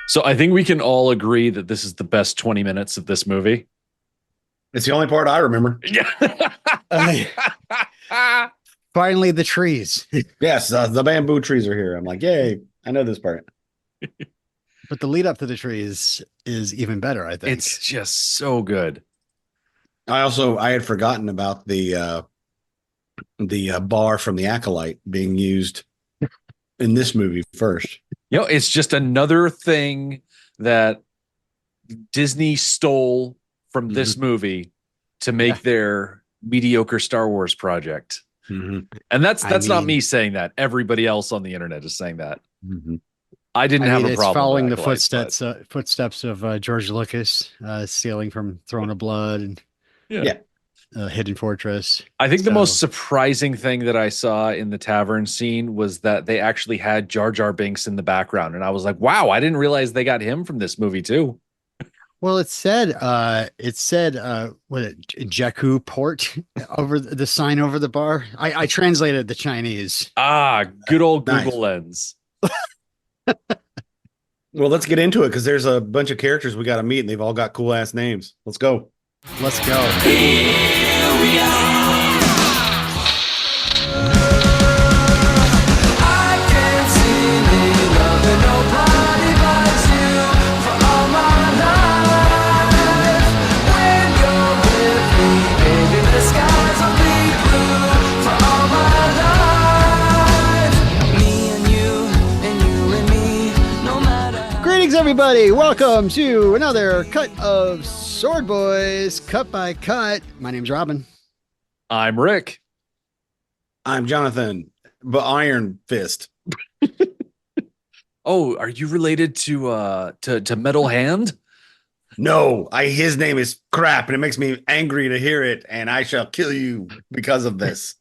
So I think we can all agree that this is the best 20 minutes of this movie. It's the only part I remember. Yeah. Finally, the trees. Yes, the bamboo trees are here. I'm like, yay, I know this part. But the lead up to the trees is even better, I think. It's just so good. I had forgotten about the bar from the Acolyte being used in this movie first. It's just another thing that Disney stole from this movie to make their mediocre Star Wars project. Mm-hmm. And that's not me saying that. Everybody else on the internet is saying that. Mm-hmm. I didn't have a problem. It's following the Acolyte, footsteps of George Lucas, stealing from Throne of Blood and Hidden Fortress. I think the most surprising thing that I saw in the tavern scene was that they actually had Jar Jar Binks in the background, and I was like, "Wow, I didn't realize they got him from this movie too." Well, it said Jakku port over the sign over the bar. I translated the Chinese. Good old Google Lens. Well, let's get into it because there's a bunch of characters we got to meet, and they've all got cool ass names. Let's go. Let's go. Here we are. I can't see me loving nobody but you for all my life. When you're with me, baby, the skies will be blue for all my life. Me and you and me, no matter. Greetings, everybody. Welcome to another cut of Swordboys, cut by cut. My name's Robin. I'm Rick. I'm Jonathan, but Iron Fist. Oh, are you related to Metal Hand? No, his name is crap, and it makes me angry to hear it, and I shall kill you because of this.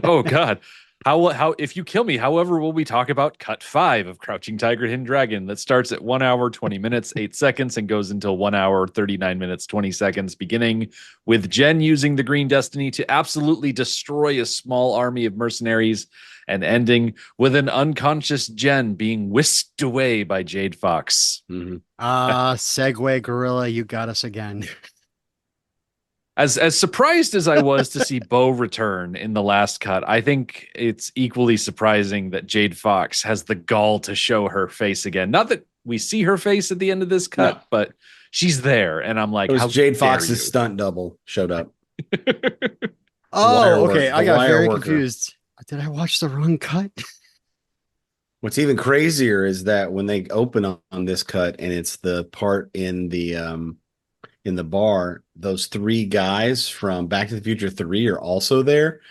Oh God. How if you kill me, however, will we talk about cut 5 of Crouching Tiger, Hidden Dragon that starts at 1 hour, 20 minutes, 8 seconds and goes until 1 hour, 39 minutes, 20 seconds, beginning with Jen using the Green Destiny to absolutely destroy a small army of mercenaries and ending with an unconscious Jen being whisked away by Jade Fox. Mm-hmm. Segway Gorilla, you got us again. As surprised as I was to see Bo return in the last cut, I think it's equally surprising that Jade Fox has the gall to show her face again. Not that we see her face at the end of this cut, but she's there, and I'm like, it was how Jade dare Fox's you? stunt double showed up. Oh, okay. I got very worker. confused. Did I watch the wrong cut? What's even crazier is that when they open on this cut, and it's the part in the bar, those 3 guys from Back to the Future 3 are also there.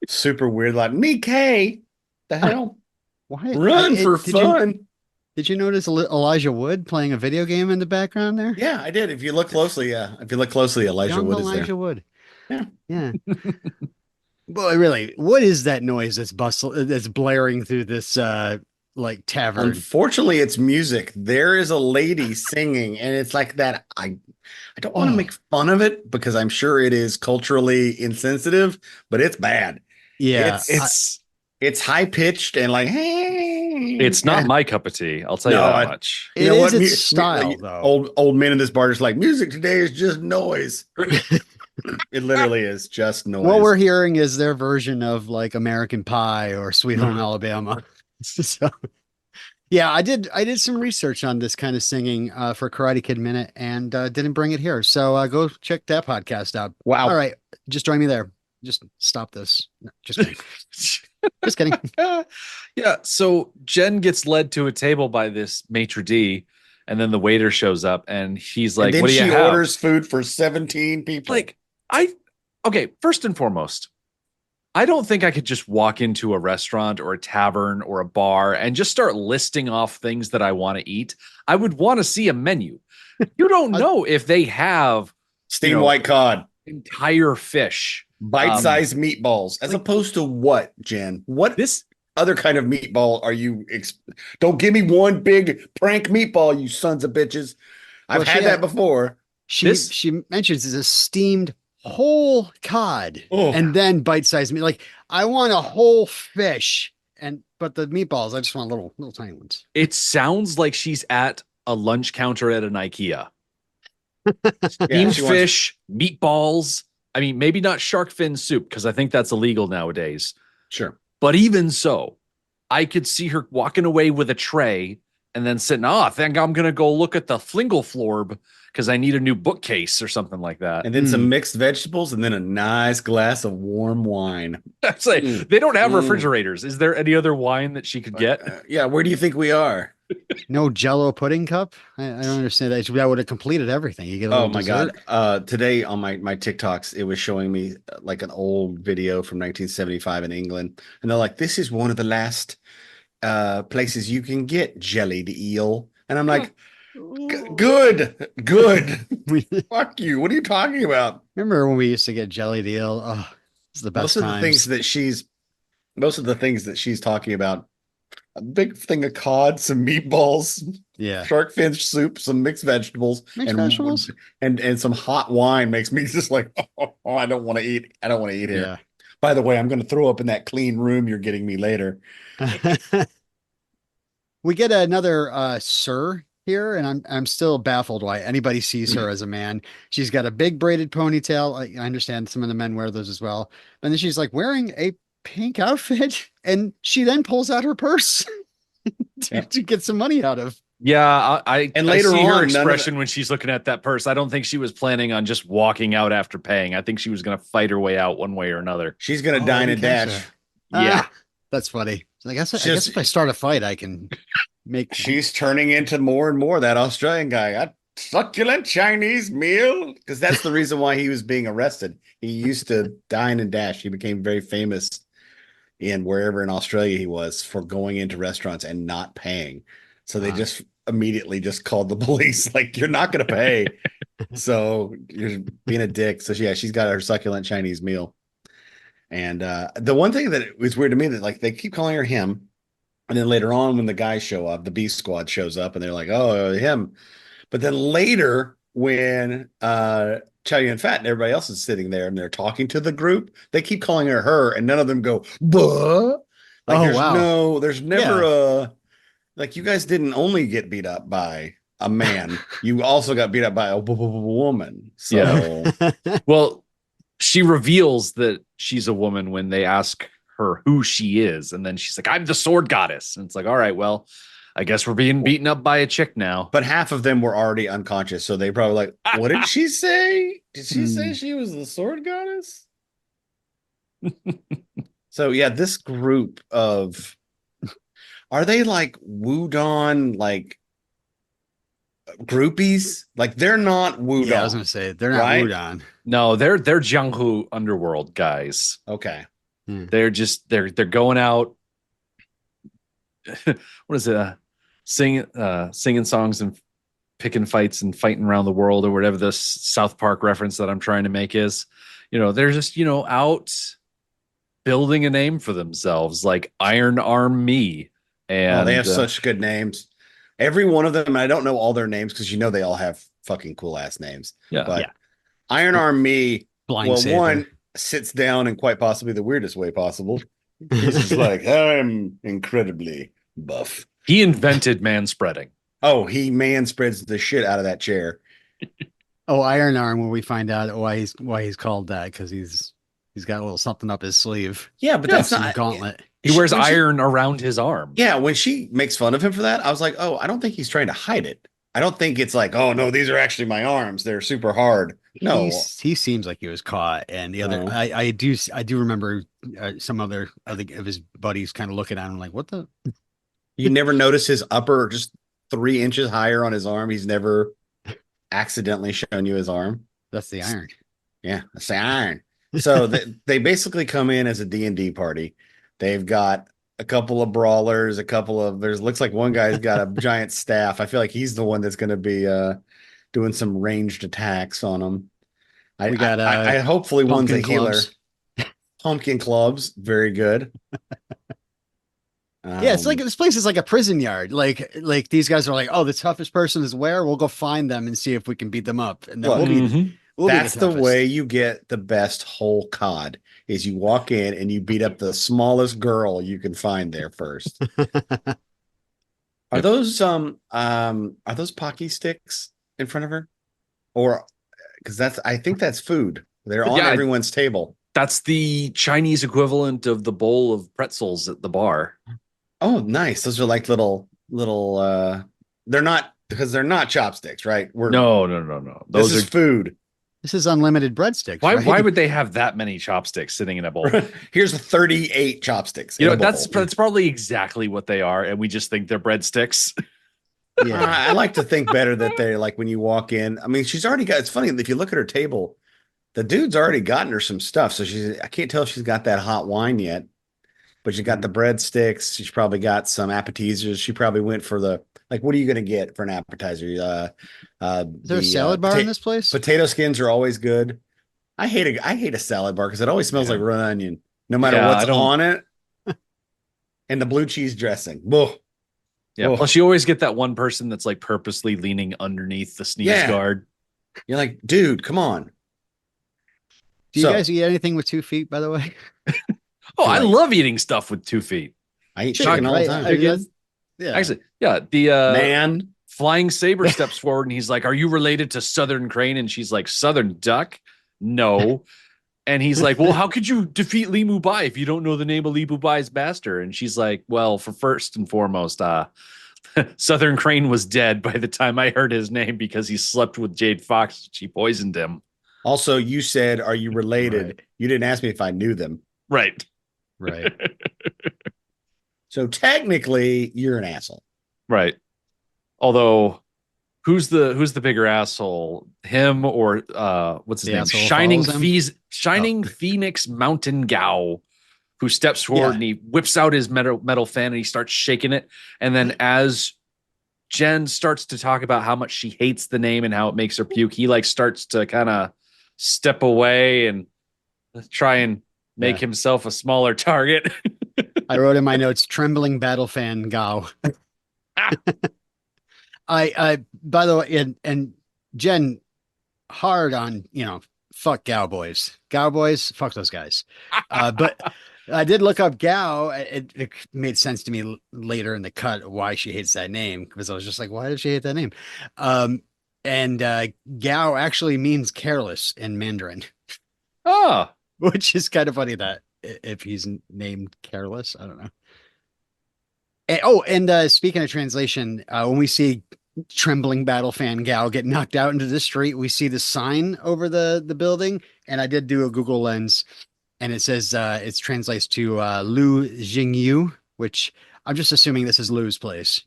Super weird, like Nikkei. The hell? Why? Run for fun. Did you notice Elijah Wood playing a video game in the background there? Yeah, I did. If you look closely, Elijah Young Wood is Elijah there. Wood. Yeah. Yeah. Boy, really, what is that noise that's blaring through this like tavern? Unfortunately, it's music. There is a lady singing, and it's like that. I don't want to make fun of it because I'm sure it is culturally insensitive, but it's bad. Yeah, it's high pitched and like, hey, It's not my cup of tea. I'll tell you that much. It is its style, though. Old men in this bar just like music today is just noise. It literally is just noise. What we're hearing is their version of like American Pie or Sweet Home Alabama. So, yeah, I did some research on this kind of singing for Karate Kid Minute and didn't bring it here. So go check that podcast out. Wow. All right, just join me there. Just stop this. No, just kidding. Just kidding. Yeah. So Jen gets led to a table by this maitre d', and then the waiter shows up, and he's like, and then "What do you she have?" orders food for 17 people. Like, okay. First and foremost, I don't think I could just walk into a restaurant or a tavern or a bar and just start listing off things that I want to eat. I would want to see a menu. You don't know if they have steamed white cod, entire fish, bite-sized meatballs, as opposed to what, Jen? What this other kind of meatball are you? Don't give me one big prank meatball, you sons of bitches. I've had that before. She mentions is a steamed whole cod and then bite-sized meat. Like, I want a whole fish, but the meatballs, I just want little tiny ones. It sounds like she's at a lunch counter at an IKEA. Yeah, Steamed she wants- fish, meatballs. I mean, maybe not shark fin soup because I think that's illegal nowadays. Sure. But even so, I could see her walking away with a tray and then sitting, I think I'm going to go look at the Flingelflorb because I need a new bookcase or something like that. And then some mixed vegetables and then a nice glass of warm wine. That's like, Mm. they don't have Mm. refrigerators. Is there any other wine that she could get? Yeah, where do you think we are? No Jello pudding cup. I don't understand that. That would have completed everything. You get a Oh little my dessert. God. Today on my TikToks, it was showing me like an old video from 1975 in England. And they're like, this is one of the last places you can get jellied eel. And I'm like, good. We Fuck you. What are you talking about? remember when we used to get jelly deal. Oh, it's the best Most of times. the things that she's talking about, a big thing of cod, some meatballs, Yeah. shark fin soup, some mixed vegetables, Mixed vegetables? and some hot wine makes me just like, oh, I don't want to eat. I don't want to eat here. Yeah. By the way, I'm going to throw up in that clean room you're getting me later. We get another sir here, and I'm still baffled why anybody sees her as a man. She's got a big braided ponytail. I understand some of the men wear those as well. And then she's like wearing a pink outfit, and she then pulls out her purse to get some money out of. Yeah, And I later see on, her none of expression when she's looking at that purse. I don't think she was planning on just walking out after paying. I think she was going to fight her way out one way or another. She's going to Oh, dine I and didn't catch dash. that. Yeah. That's funny. I guess Just- if I start a fight, I can make. She's turning into more and more that Australian guy. A succulent Chinese meal. Because that's the reason why he was being arrested. He used to dine and dash. He became very famous in wherever in Australia he was for going into restaurants and not paying. So they just immediately just called the police, like, you're not going to pay. So you're being a dick. So yeah, she's got her succulent Chinese meal. And the one thing that was weird to me that like they keep calling her him. And then later on when the guys show up, the B squad shows up and they're like, oh, him. But then later when Chow Yun Fat and everybody else is sitting there and they're talking to the group, they keep calling her, and none of them go, buh. Like Oh, there's wow. there's never a, like, you guys didn't only get beat up by a man, you also got beat up by a woman. So Well, she reveals that she's a woman when they ask her who she is. And then she's like, I'm the sword goddess. And it's like, all right, well, I guess we're being beaten up by a chick now. but half of them were already unconscious. So they probably like, what did she say? Did she say she was the sword goddess? So yeah, this group of, are they like Wudon, like groupies? Like they're not Wudon. Yeah, I was gonna say they're not right? Wudon. No, they're Jianghu underworld guys. Okay. They're just they're going out. What is it? Singing songs and picking fights and fighting around the world, or whatever this South Park reference that I'm trying to make is. They're just out building a name for themselves, like Iron Arm Me. And They have such good names. Every one of them, and I don't know all their names because they all have fucking cool ass names. yeah. But Iron Arm Me, Blind Saber. one sits down in quite possibly the weirdest way possible. He's just like, I'm incredibly buff. He invented man spreading. Oh, he man spreads the shit out of that chair. Oh, Iron Arm, when we find out why he's called that, because he's got a little something up his sleeve. Yeah, but That's that's some not gauntlet. He wears when she- iron around his arm. Yeah, when she makes fun of him for that, I was like, oh, I don't think he's trying to hide it. I don't think it's like, oh no, these are actually my arms. They're super hard. No, He seems like he was caught, and the other Oh. I do remember some other of his buddies kind of looking at him like, what the? you never notice his upper just 3 inches higher on his arm. He's never accidentally shown you his arm. That's the iron. Yeah, that's the iron. So they basically come in as a D&D party. They've got a couple of brawlers, looks like one guy's got a giant staff. I feel like he's the one that's going to be doing some ranged attacks on them. We got I hopefully one's a pumpkin healer. clubs. Pumpkin clubs, very good. Yeah, it's like this place is like a prison yard. Like these guys are like, oh, the toughest person is where? We'll go find them and see if we can beat them up. And then Look, we'll be that's the toughest. way you get the best whole cod is you walk in and you beat up the smallest girl you can find there first. Are Yep. those Pocky sticks in front of her? Or because I think that's food. They're on Yeah, everyone's table. that's the Chinese equivalent of the bowl of pretzels at the bar. Oh, nice. Those are like little they're not because they're not chopsticks, right? No. This Those is are food. This is unlimited breadsticks, why. right? Why would they have that many chopsticks sitting in a bowl? Here's 38 chopsticks. You in know, a bowl. that's probably exactly what they are, and we just think they're breadsticks. Yeah. I like to think better that they're like when you walk in. I mean, she's already got. It's funny if you look at her table, the dude's already gotten her some stuff. So I can't tell if she's got that hot wine yet, but she got the breadsticks. She's probably got some appetizers. She probably went for what are you going to get for an appetizer? Is there a salad bar in this place? Potato skins are always good. I hate a salad bar because it always smells like raw onion, no matter Yeah, what's on it. And the blue cheese dressing. Whoa. Yeah. Whoa. Plus, you always get that one person that's like purposely leaning underneath the sneeze guard. You're like, dude, come on. Do you guys eat anything with 2 feet, by the way? Oh, I love eating stuff with 2 feet. I eat chicken all the time. Yeah. Actually, yeah. The Man. Flying Saber steps forward and he's like, "Are you related to Southern Crane?" And she's like, "Southern Duck? No." And he's like, "Well, how could you defeat Li Mu Bai if you don't know the name of Li Mu Bai's master?" And she's like, "Well, for first and foremost, Southern Crane was dead by the time I heard his name because he slept with Jade Fox. She poisoned him." Also, you said, "Are you related?" Right. You didn't ask me if I knew them. Right. Right. So technically, you're an asshole. Right. Although, who's the bigger asshole, him or what's his The name? asshole Shining Phoenix Mountain Gao, who steps forward and he whips out his metal fan and he starts shaking it. And then as Jen starts to talk about how much she hates the name and how it makes her puke, he like starts to kind of step away and try and make himself a smaller target. I wrote in my notes, trembling battle fan Gao. I by the way, and Jen hard on, fuck Gao boys. Gao boys, fuck those guys. But I did look up Gao. It made sense to me later in the cut why she hates that name, because I was just like, why does she hate that name? And Gao actually means careless in Mandarin, Oh, which is kind of funny that if he's named careless, I don't know. And speaking of translation, when we see trembling battle fan Gao get knocked out into the street, we see the sign over the building, and I did do a Google lens, and it says it translates to Lu Jingyu, which I'm just assuming this is Lu's place,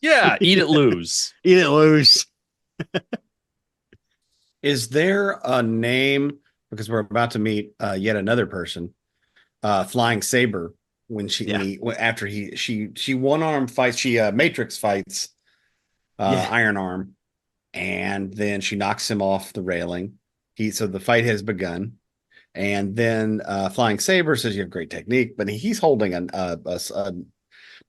yeah. Eat it, lose. Eat it, Lu's. Is there a name? Because we're about to meet yet another person, Flying Saber. When after she one arm fights, she matrix fights Iron Arm, and then she knocks him off the railing. So the fight has begun, and then Flying Saber says you have great technique, but he's holding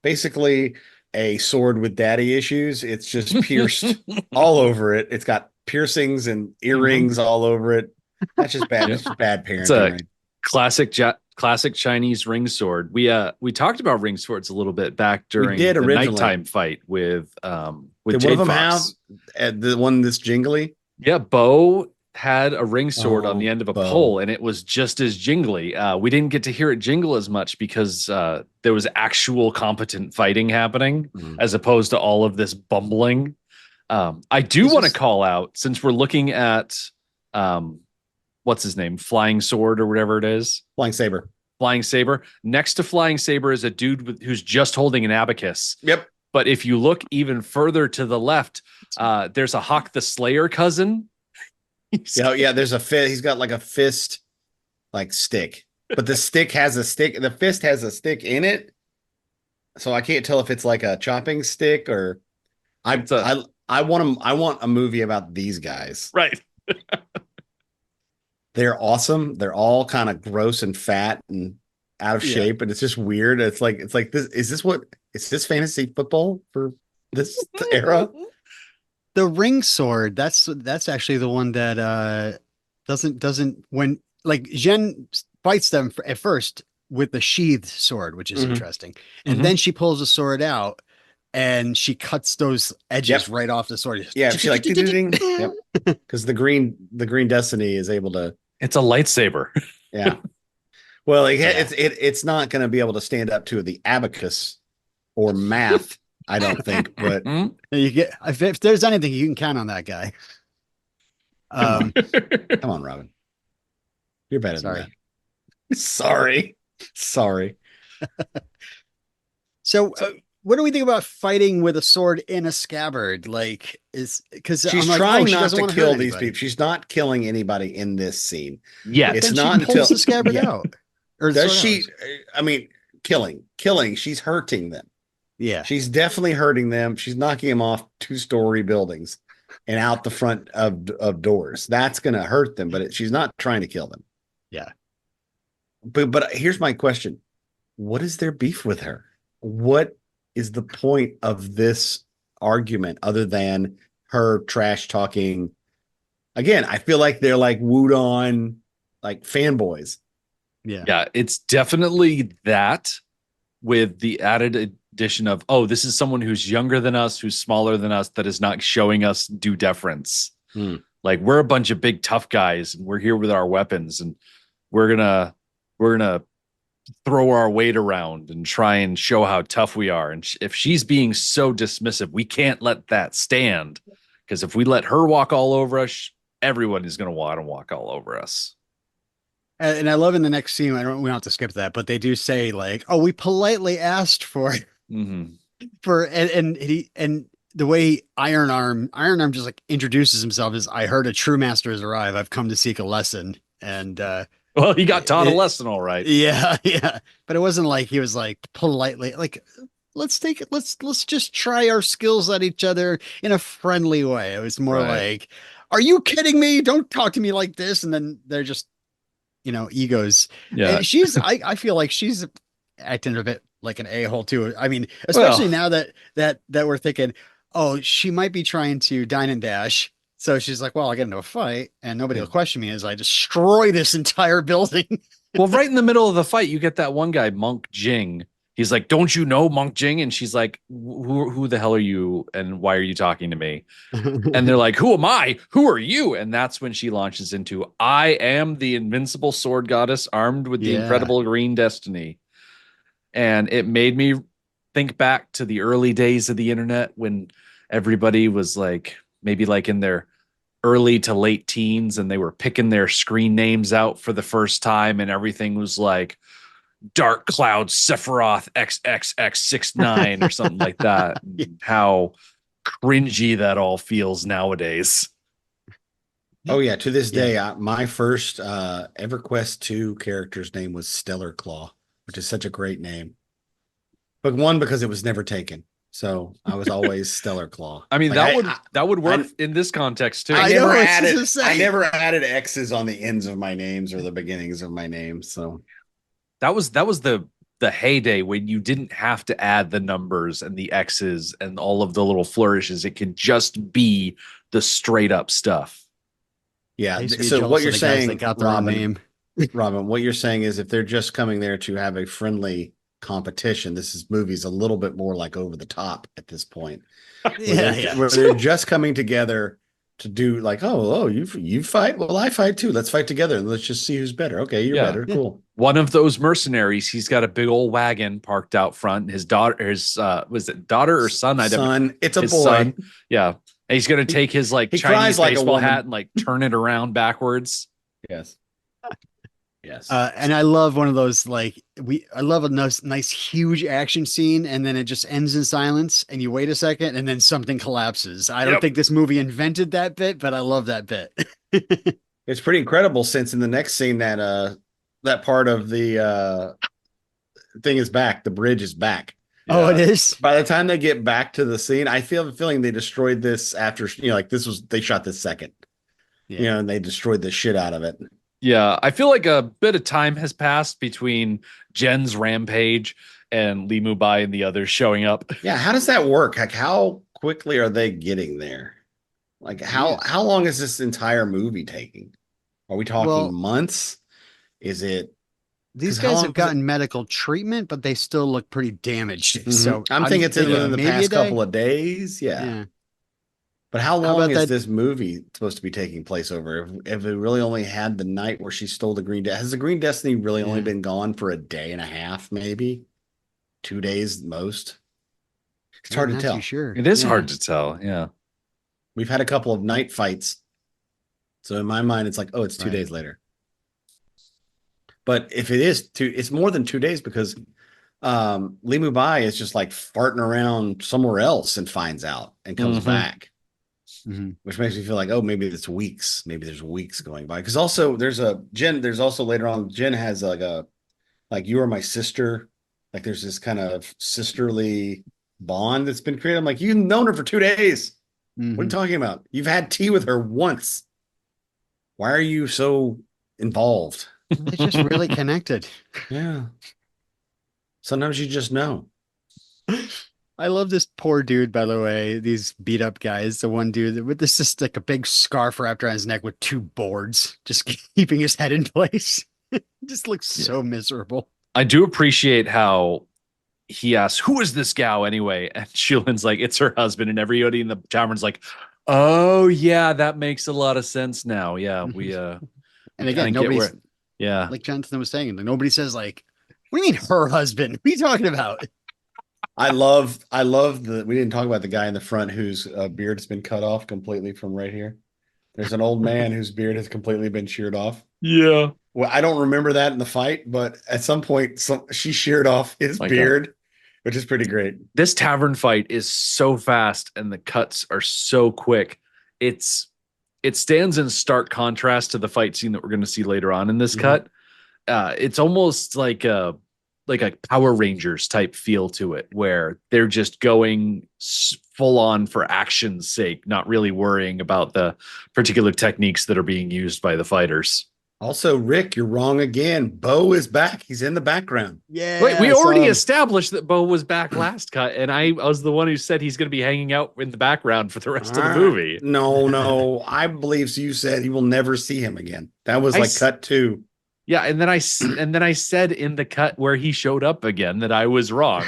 basically a sword with daddy issues. It's just pierced all over it. It's got piercings and earrings all over it. That's just bad. It's just bad parenting. It's a classic Chinese ring sword. We talked about ring swords a little bit back during the nighttime fight with Did Jade one of them Fox. have the one that's jingly? Yeah, Bo had a ring sword on the end of a pole, and it was just as jingly. We didn't get to hear it jingle as much because there was actual competent fighting happening, as opposed to all of this bumbling. I do want to call out, since we're looking at what's his name, Flying Sword or whatever it is, Flying Saber. Flying Saber. Next to Flying Saber is a dude who's just holding an abacus. Yep. But if you look even further to the left, there's a Hawk the Slayer cousin. Yeah, there's a fist. He's got like a fist, like stick, but the stick has a stick. The fist has a stick in it, so I can't tell if it's like a chopping stick or. I want a movie about these guys. Right. They're awesome. They're all kind of gross and fat and out of shape, and it's just weird. It's like this. Is this fantasy football for this era? The ring sword, that's actually the one that doesn't when like Jen fights them at first with the sheathed sword, which is interesting. And then she pulls the sword out and she cuts those edges right off the sword. Yeah, she's like, ding, yep, because the green destiny is able to. It's a lightsaber. Yeah. Well, it's not going to be able to stand up to the abacus or math, I don't think. But you get if there's anything, you can count on that guy. Come on, Robin. You're better Sorry. than that. Sorry. So, what do we think about fighting with a sword in a scabbard? Like, is because She's trying not to kill these people. She's not killing anybody in this scene. Yeah, it's then not she pulls until the scabbard out. Or does she? I mean, killing. She's hurting them. Yeah, she's definitely hurting them. She's knocking them off 2-story buildings and out the front of doors. That's going to hurt them, but she's not trying to kill them. Yeah. But here's my question: what is their beef with her? What is the point of this argument other than her trash talking? Again, I feel like they're like Wudon, like fanboys. Yeah, it's definitely that with the added addition of, oh, this is someone who's younger than us, who's smaller than us, that is not showing us due deference. Like, we're a bunch of big tough guys and we're here with our weapons and we're gonna throw our weight around and try and show how tough we are. And if she's being so dismissive, we can't let that stand, because if we let her walk all over us, everyone is going to want to walk all over us. And I love in the next scene, we don't have to skip that, but they do say like, oh, we politely asked for and the way Iron Arm just like introduces himself is, I heard a true master has arrived. I've come to seek a lesson. And well, he got taught a lesson, all right. Yeah. But it wasn't like he was like politely like, let's just try our skills at each other in a friendly way. It was more like, are you kidding me? Don't talk to me like this. And then they're just, egos. Yeah. And I feel like she's acting a bit like an a-hole too. I mean, especially now that we're thinking, oh, she might be trying to dine and dash. So she's like, well, I'll get into a fight and nobody will question me as I destroy this entire building. Well, right in the middle of the fight, you get that one guy, Monk Jing. He's like, don't you know Monk Jing? And she's like, who the hell are you? And why are you talking to me? And they're like, who am I? Who are you? And that's when she launches into, I am the invincible sword goddess armed with the incredible green destiny. And it made me think back to the early days of the internet when everybody was like, maybe like in their early to late teens, and they were picking their screen names out for the first time. And everything was like, Dark Cloud Sephiroth XXX69 or something like that. How cringy that all feels nowadays. Oh yeah, to this day, my first EverQuest 2 character's name was Stellar Claw, which is such a great name. But one, because it was never taken, so I was always Stellar Claw. I mean, that would work in this context too. I never added X's on the ends of my names or the beginnings of my names, so. That was the heyday when you didn't have to add the numbers and the X's and all of the little flourishes. It could just be the straight up stuff. Yeah. So what you're saying, Robin, what you're saying is, if they're just coming there to have a friendly competition, this movie's a little bit more like over the top at this point. Where they're just coming together to do like, you fight, well, I fight too, let's fight together and let's just see who's better. Okay, you're better, cool. One of those mercenaries, he's got a big old wagon parked out front. His daughter, was it daughter or son? It's a boy. Son. Yeah, and he's gonna take his like Chinese baseball hat and like turn it around backwards. Yes. And I love one of those, like, I love a nice huge action scene, and then it just ends in silence, and you wait a second, and then something collapses. I don't think this movie invented that bit, but I love that bit. It's pretty incredible, since in the next scene that part of the thing is back, the bridge is back. Oh, it is. By the time they get back to the scene, I feel the feeling they destroyed this after, like they shot this second, and they destroyed the shit out of it. Yeah, I feel like a bit of time has passed between Jen's rampage and Li Mu Bai and the others showing up. Yeah, how does that work? Like, how quickly are they getting there? Like, how long is this entire movie taking? Are we talking months? Is it These 'Cause how guys long have was it- gotten medical treatment, but they still look pretty damaged. Mhm. So I'm thinking it's within the maybe a past day. couple of days. Yeah. Yeah. But how How long about is that- this movie supposed to be taking place over? If it really only had the night where she stole the Green Destiny, has the Green Destiny really only Yeah. been gone for a day and a half, maybe 2 days most? It's hard I'm to not tell. too sure. It is Yeah. hard to tell. Yeah. We've had a couple of night fights. So in my mind, it's like, oh, it's 2 days later. But if it is it's more than 2 days because Lee Mu Bai is just like farting around somewhere else and finds out and comes Mhm. back, Mhm. which makes me feel like, oh, maybe it's weeks. Maybe there's weeks going by. Because also there's also later on, Jen has like you are my sister. Like there's this kind of sisterly bond that's been created. I'm like, you've known her for 2 days. What are you Mhm. talking about? You've had tea with her once. Why are you so involved? They just really connected. Yeah. Sometimes you just know. I love this poor dude, by the way. These beat up guys. The one dude with this just like a big scarf wrapped around his neck with two boards, just keeping his head in place. Just looks so miserable. I do appreciate how he asks, "Who is this gal anyway?" And Shu Lien's like, "It's her husband." And everybody in the tavern's like, "Oh yeah, that makes a lot of sense now." Yeah, we And we again, kinda get nobody's where- yeah. like Jonathan was saying, like, nobody says like, "What do you mean her husband? What are you talking about?" I love we didn't talk about the guy in the front whose beard has been cut off completely from right here. There's an old man whose beard has completely been sheared off. Yeah. Well, I don't remember that in the fight, but at some point she sheared off his My God. beard, which is pretty great. This tavern fight is so fast and the cuts are so quick. It stands in stark contrast to the fight scene that we're going to see later on in this Mhm. cut. It's almost like a Power Rangers type feel to it, where they're just going full on for action's sake, not really worrying about the particular techniques that are being used by the fighters. Also, Rick, you're wrong again. Bo is back. He's in the background. Yeah. Wait, we I saw already him. established that Bo was back last cut, and I was the one who said he's going to be hanging out in the background for the rest of the movie. No. I believe you said you will never see him again. That was I like s- cut 2. Yeah, and then I said in the cut where he showed up again that I was wrong.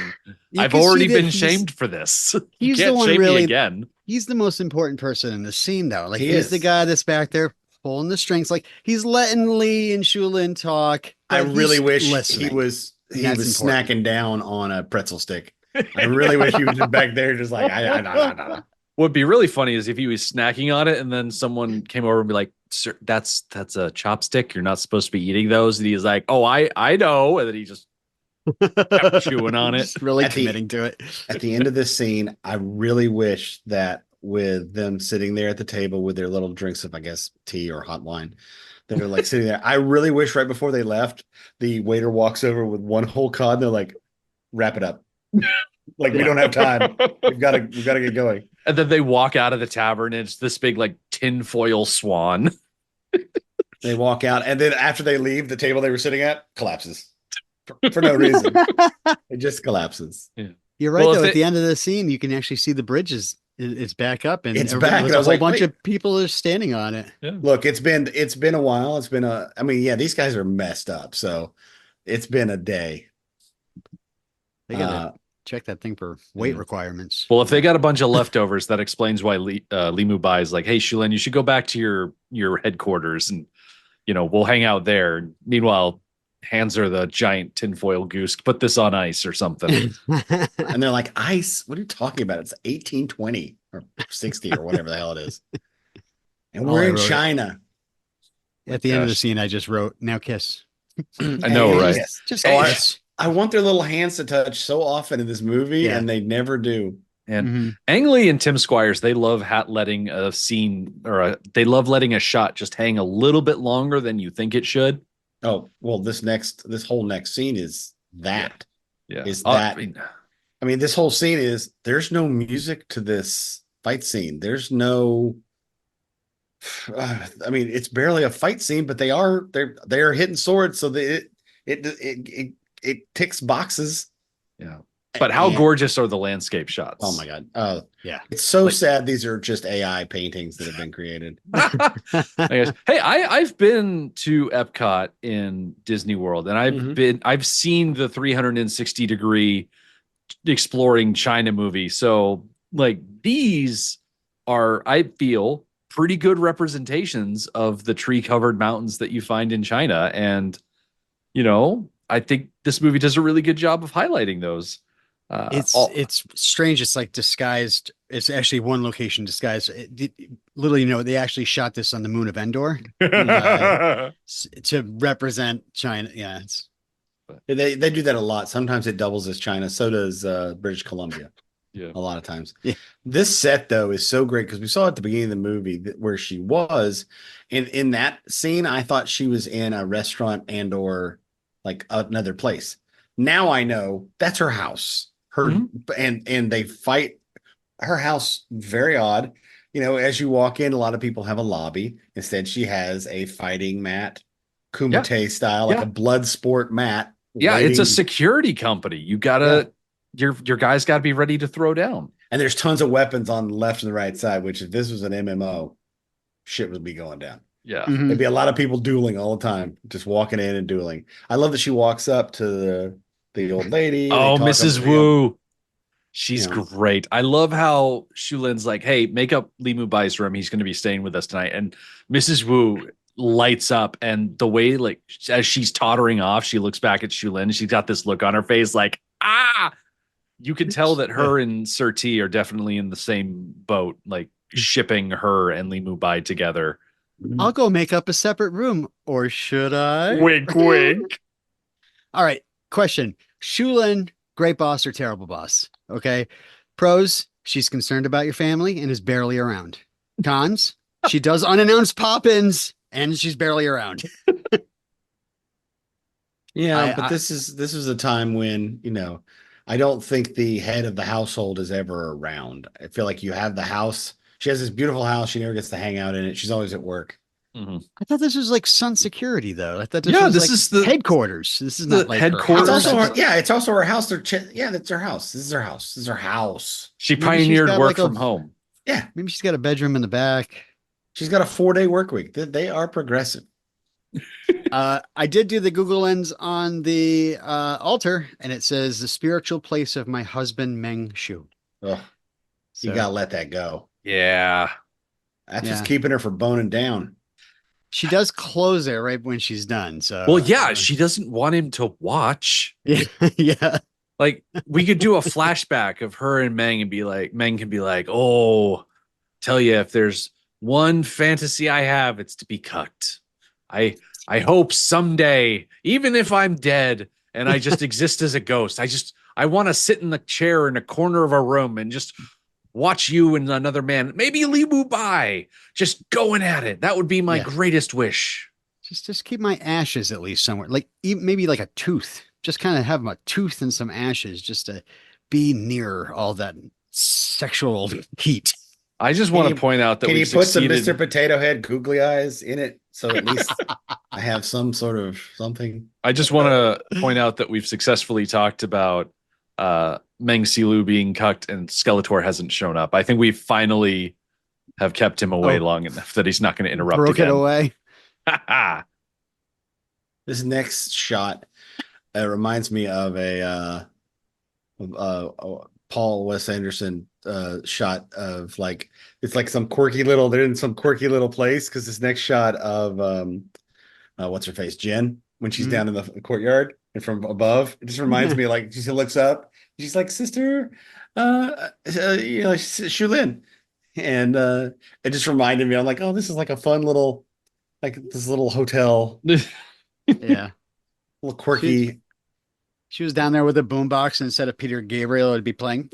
You I've can see already that been he's- shamed for this. You he's the can't one shame me really- again. He's the most important person in the scene, though. Like He he's the is. guy that's back there pulling the strings. Like he's letting Lee and Shu Lien talk. I but really he's wish listening. he was That's important. snacking down on a pretzel stick. I really wish he was just back there just like I. What'd be really funny is if he was snacking on it and then someone came over and be like, "Sir, that's a chopstick. You're not supposed to be eating those." And he's like, "Oh, I know." And then he just kept chewing on it. Just really At the- committing to it. At the end of this scene, I really wish that with them sitting there at the table with their little drinks of, I guess, tea or hot wine, that are like sitting there. I really wish right before they left, the waiter walks over with one whole cod and they're like, wrap it up. Like, we don't have time. We've got to get going. And then they walk out of the tavern and it's this big like tinfoil swan. They walk out, and then after they leave, the table they were sitting at collapses for no reason. It just collapses. You're right, Well, if though. At it- the end of the scene, you can actually see the bridges. It's back up, and It's everybody- back, there's and I a was whole like, bunch wait. of people are standing on it. Look, it's been a while. It's been I mean, yeah, these guys are messed up. So it's been a day. They gotta check that thing for weight yeah. requirements. Well, if they got a bunch of leftovers, that explains why Lee Mu Bai is like, "Hey, Shu Lien, you should go back to your headquarters and we'll hang out there." Meanwhile, hands her the giant tinfoil goose. Put this on ice or something. And they're like, ice? What are you talking about? It's 1820 or 60 or whatever the hell it is. And Oh, we're I in wrote it. China. At the end of the Gosh. scene, I just wrote, "Now kiss." I know, Hey, right? yes. Just Oh, kiss. I want their little hands to touch so often in this movie, Yeah. and they never do. And Mhm. Ang Lee and Tim Squires, they love letting a scene they love letting a shot just hang a little bit longer than you think it should. Oh, well, this whole next scene is that. Yeah. Is Uh, that- I mean, I mean, this whole scene is there's no music to this fight scene. There's no. I mean, it's barely a fight scene, but they are hitting swords, so that it ticks boxes. yeah. But how And- gorgeous are the landscape shots? Oh my god! Oh Yeah. it's so Like- sad. These are just AI paintings that have been created. I guess. Hey, I've been to Epcot in Disney World, and Mhm. I've seen the 360-degree exploring China movie. So like these are, I feel, pretty good representations of the tree-covered mountains that you find in China. And I think this movie does a really good job of highlighting those. It's strange. It's like disguised. It's actually one location disguised. Literally, they actually shot this on the moon of Endor to represent China. Yeah, They do that a lot. Sometimes it doubles as China. So does British Columbia. Yeah. A lot of times. Yeah. This set though is so great because we saw at the beginning of the movie where she was, and in that scene, I thought she was in a restaurant and or like another place. Now I know that's her house. And they fight her house. Very odd. As you walk in, a lot of people have a lobby. Instead, she has a fighting mat, Kumite style, like a blood sport mat. Yeah, it's a waiting. security company. You gotta your guys gotta be ready to throw down. And there's tons of weapons on the left and the right side, which if this was an MMO, shit would be going down. Yeah. Mhm. There'd be a lot of people dueling all the time, just walking in and dueling. I love that she walks up to the old lady. Oh, they talk Mrs. up- Wu. She's Yeah. great. I love how Shu Lien's like, hey, make up Li Mu Bai's room. He's going to be staying with us tonight. And Mrs. Wu lights up. And the way, like, as she's tottering off, she looks back at Shu Lien. She's got this look on her face like, you can tell that her and Sir T are definitely in the same boat, like shipping her and Li Mu Bai together. I'll go make up a separate room, or should I? Wink, wink. All right. Question: Shu Lien, great boss or terrible boss? Okay. Pros: she's concerned about your family and is barely around. Cons: she does unannounced pop-ins and she's barely around. Yeah, but this is a time when, I don't think the head of the household is ever around. I feel like you have the house. She has this beautiful house. She never gets to hang out in it. She's always at work. Mhm. I thought this was like Sun Security, though. I thought this Yeah, was this like is the headquarters. This is not like her headquarters. It's house. also it's also her house. That's her house. This is her house. This is her house. She Maybe she's pioneered got, work like, a- from home. Yeah. Maybe she's got a bedroom in the back. She's got a 4-day work week. They are progressive. I did do the Google Lens on the altar, and it says the spiritual place of my husband Meng Shu. Ugh, you So, gotta let that go. Yeah. That's Yeah. just keeping her from boning down. she does close it right when she's done. So Well, yeah, she doesn't want him to watch. yeah, yeah. Like, we could do a flashback of her and Meng and be like, Meng can be like, oh, tell you, if there's one fantasy I have, it's to be cucked. I hope someday, even if I'm dead and I just exist as a ghost, I want to sit in the chair in a corner of a room and just watch you and another man, maybe Li Mu Bai, just going at it. That would be my Yeah. greatest wish. Just keep my ashes at least somewhere, like maybe like a tooth. Just kind of have a tooth and some ashes, just to be near all that sexual heat. I just want Can to point out that Can we you put some succeeded. Mr. Potato Head googly eyes in it so at least I have some sort of something? I just want to point out that we've successfully talked about Meng Silu being cucked and Skeletor hasn't shown up. I think we finally have kept him away Oh. long enough that he's not going to interrupt Broke again. it away. This next shot reminds me of a Paul Wes Anderson shot of like it's like some quirky little they're in some quirky little place because this next shot of what's her face Jen when she's Mhm. down in the courtyard and from above it just reminds me like she looks up she's like sister Shu Lien and it just reminded me I'm like oh this is like a fun little like this little hotel Yeah. little quirky. She was down there with a boombox, and instead of Peter Gabriel, it'd be playing.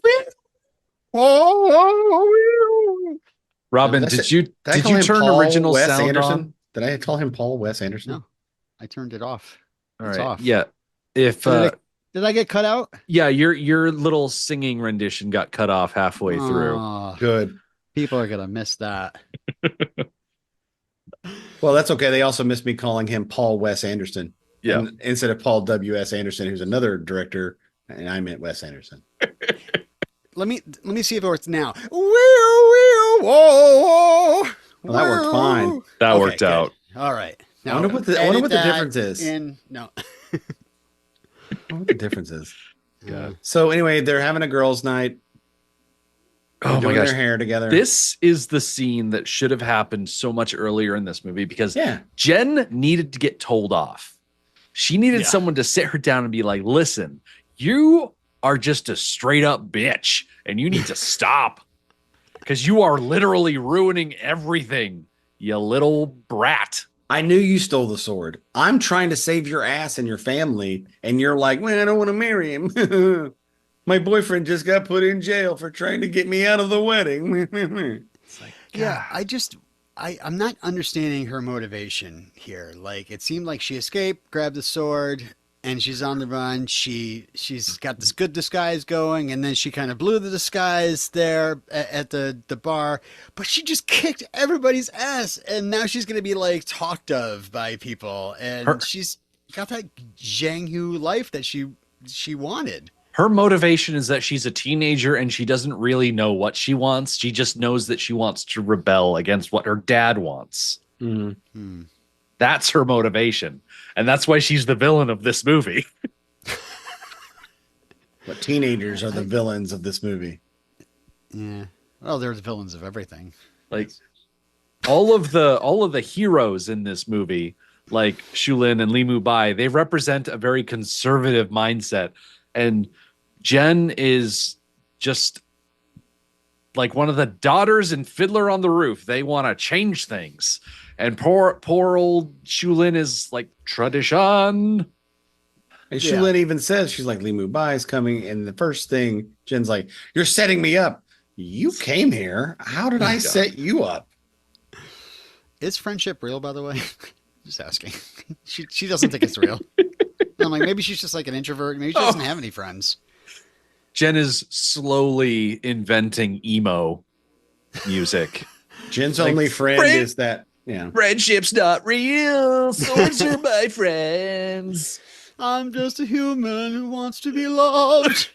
Robin, That's did you Did I did call you him turn Paul original Wes sound Anderson? on? Did I call him Paul Wes Anderson? No. I turned it off. All It's right. off. Yeah. If Did I get cut out? yeah, your little singing rendition got cut off halfway through. Oh, Good. people are gonna miss that. Well, that's okay. They also missed me calling him Paul Wes Anderson. Yeah. And instead of Paul W.S. Anderson, who's another director And I meant Wes Anderson. Let me see if it works now. Whoa, Well, that worked fine. That Okay, worked good. out. All right. I wonder what the edit that difference is. No. I wonder what the difference is. God. So anyway, they're having a girls' night. They're Oh my doing gosh. their hair together. This is the scene that should have happened so much earlier in this movie because Yeah. Jen needed to get told off. She needed Yeah. someone to sit her down and be like, listen, you are just a straight up bitch and you need to stop because you are literally ruining everything, you little brat. I knew you stole the sword. I'm trying to save your ass and your family, and you're like, man, I don't want to marry him. My boyfriend just got put in jail for trying to get me out of the wedding. It's like, Yeah, I'm not understanding her motivation here. Like, it seemed like she escaped, grabbed the sword, and she's on the run. She's got this good disguise going, and then she kind of blew the disguise there at the bar. But she just kicked everybody's ass, and now she's going to be like talked of by people, and she's got that Zhang Hu life that she wanted. Her motivation is that she's a teenager and she doesn't really know what she wants. She just knows that she wants to rebel against what her dad wants. That's her motivation. And that's why she's the villain of this movie. But teenagers are the villains of this movie. Yeah. Well, they're the villains of everything. Like all of the heroes in this movie, like Shu Lien and Li Mu Bai, they represent a very conservative mindset. And Jen is just like one of the daughters in Fiddler on the Roof. They want to change things. And poor old Shu Lien is like tradition. And Shu Lien even says, she's like, Li Mu Bai is coming. And the first thing, Jen's like, you're setting me up. You came here. How did I set you up? Is friendship real, by the way? Just asking. She doesn't think it's real. I'm like, maybe she's just like an introvert. Maybe she doesn't have any friends. Jen is slowly inventing emo music. Jen's Like, only friend is that, yeah. Friendship's not real. Swords are my friends. I'm just a human who wants to be loved.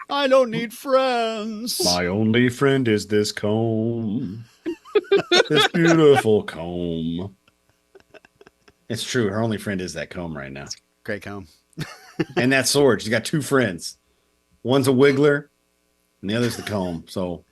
I don't need friends. My only friend is this comb. This beautiful comb. It's true. Her only friend is that comb right now. Great comb. And that sword. She's got two friends. One's a wiggler, and the other's the comb. So,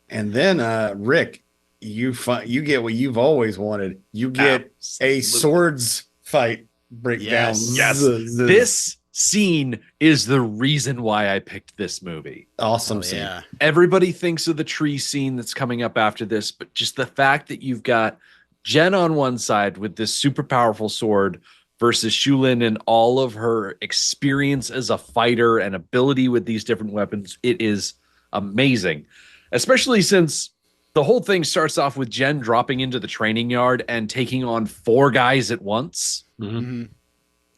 and then Rick, you get what you've always wanted. You get a swords fight breakdown. Yes. This scene is the reason why I picked this movie. Awesome scene. Yeah. Everybody thinks of the tree scene that's coming up after this, but just the fact that you've got Jen on one side with this super powerful sword versus Shu Lien and all of her experience as a fighter and ability with these different weapons. It is amazing, especially since the whole thing starts off with Jen dropping into the training yard and taking on 4 guys at once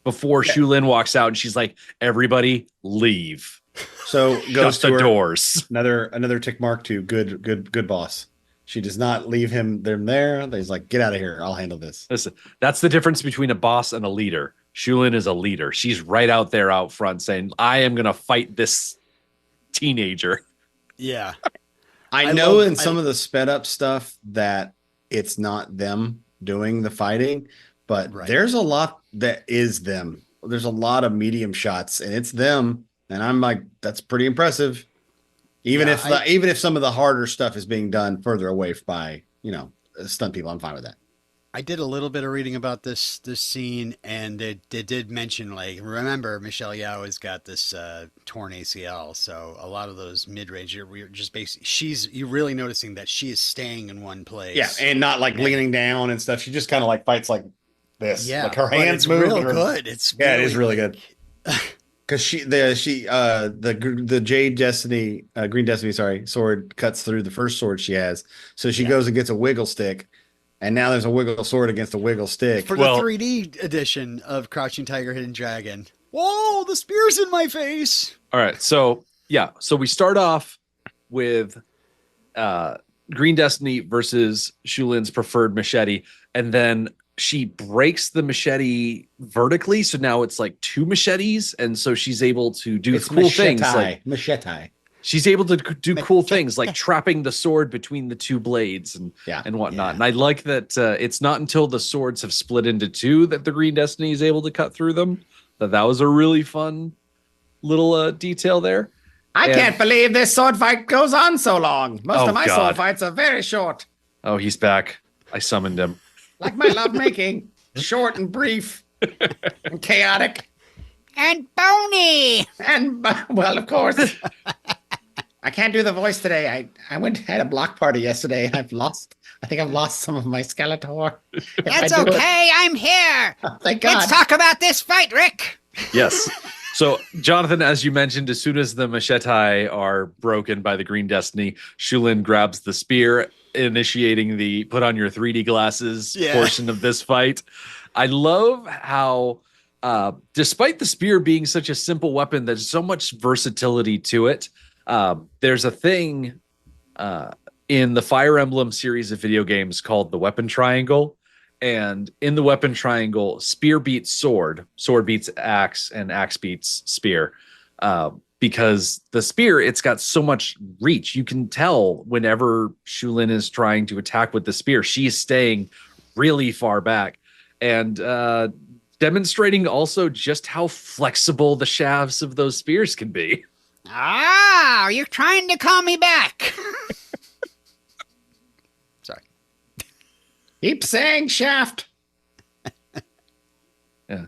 before Shu Lien walks out and she's like, everybody leave. So goes Shut to the her, doors. another tick mark to good boss. She does not leave them there. He's like, get out of here. I'll handle this. Listen, that's the difference between a boss and a leader. Shu Lien is a leader. She's right out there out front saying, I am going to fight this teenager. Yeah. I know in some of the sped up stuff that it's not them doing the fighting, but there's a lot that is them. There's a lot of medium shots and it's them. And I'm like, that's pretty impressive. Even if some of the harder stuff is being done further away by, stunt people, I'm fine with that. I did a little bit of reading about this scene, and they did mention, like, remember Michelle Yeoh has got this torn ACL, so a lot of those mid-range, you're just basically you're really noticing that she is staying in one place. Yeah, and not like leaning down and stuff. She just kind of like fights like this. Yeah, like her but hands it's move. real good. It is really good. Because the Jade Destiny, Green Destiny, sword cuts through the first sword she has. So she goes and gets a wiggle stick, and now there's a wiggle sword against a wiggle stick. For the 3D edition of Crouching Tiger, Hidden Dragon. Whoa, the spear's in my face. All right. So we start off with Green Destiny versus Shu Lien's preferred machete. And then she breaks the machete vertically, so now it's like 2 machetes, and so she's able to do cool things like machete. she's able to do cool things like trapping the sword between the 2 blades and whatnot. And I like that it's not until the swords have split into 2 that the Green Destiny is able to cut through them. That was a really fun little detail there. I can't believe this sword fight goes on so long. Most of my sword fights are very short. Oh, he's back. I summoned him. Like my lovemaking. Short and brief and chaotic. And bony. And, well, of course. I can't do the voice today. I had a block party yesterday and I think I've lost some of my Skeletor. That's okay. I'm here. Oh, thank God. Let's talk about this fight, Rick. Yes. So, Jonathan, as you mentioned, as soon as the machete are broken by the Green Destiny, Shu Lien grabs the spear, initiating the put on your 3D glasses portion of this fight. I love how, despite the spear being such a simple weapon, there's so much versatility to it. There's a thing in the Fire Emblem series of video games called the weapon triangle. And in the weapon triangle, spear beats sword, sword beats axe, and axe beats spear. Because the spear, it's got so much reach. You can tell whenever Shu Lien is trying to attack with the spear, she's staying really far back. And demonstrating also just how flexible the shafts of those spears can be. Ah, you're trying to call me back. Sorry. Keep saying shaft. Yeah.